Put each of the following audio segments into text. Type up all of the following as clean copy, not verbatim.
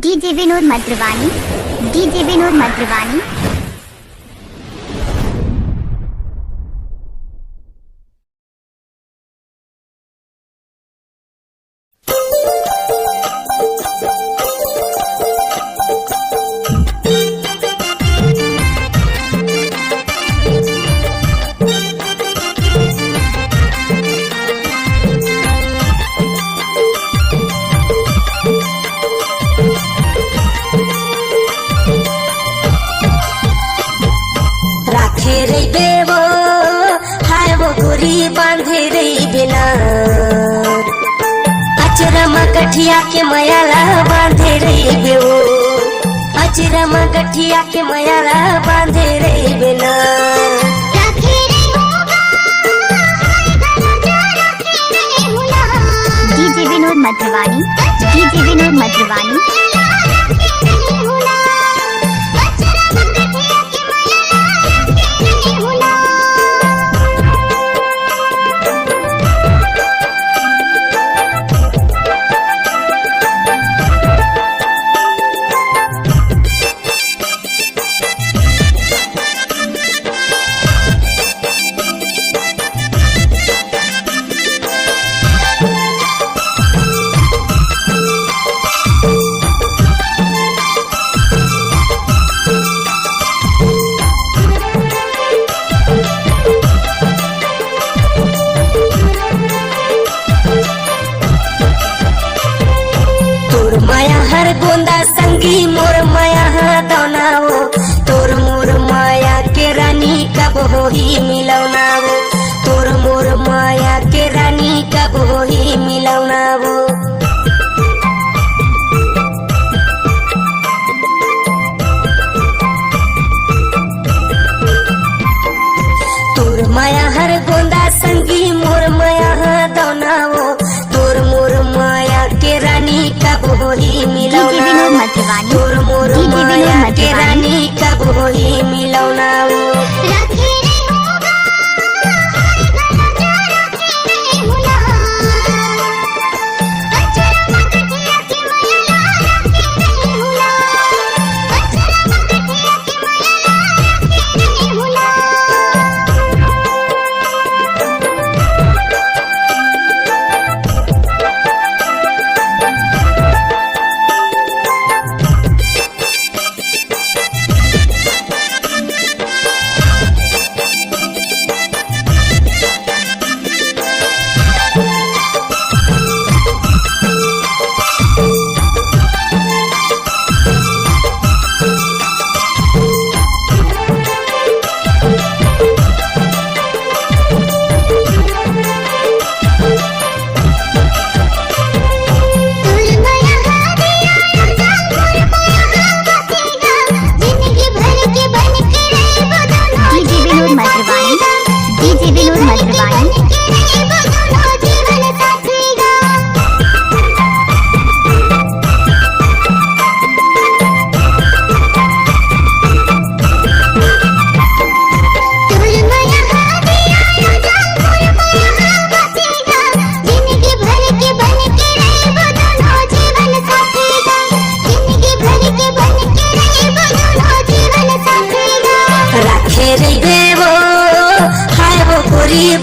DJ Vinod Madravani, DJ Vinod Madravani. बांधे रे बिना अचरमा गठिया के मयाला बांधे रे बेओ अचरमा गठिया के मयाला बांधे रे बिना डीजे विनोद मद्रवानी, डीजे विनोद मद्रवानी। गोंदा संगी मोर माया दौनाओ तोर मोर माया के रानी कब होही मिलौनाओ तोर मोर माया के रानी कब होही मिलौनाओ तोर माया हर गोंदा संगी मोर माया दौनाओ तोर मोर माया के रानी कब होही मिलौनाओ तोर मोर माया के रानी कब होही मिलौनाओ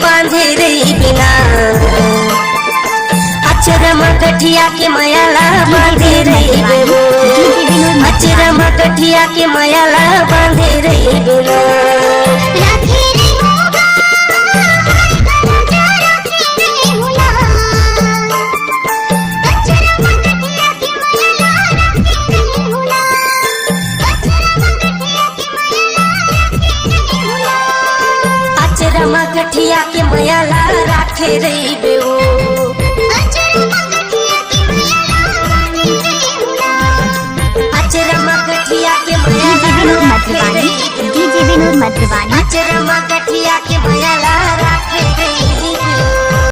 बांधे रे बिना अचरमा गठिया के मयाला बांधे रे बेबो अचरमा गठिया के मयाला बांधे रे बिना अचरमा गठिया के मयाला राखे रे बेओ अचरमा गठिया के मयाला डीजे विनोद मद्रवानी, डीजे विनोद मद्रवानी। अचरमा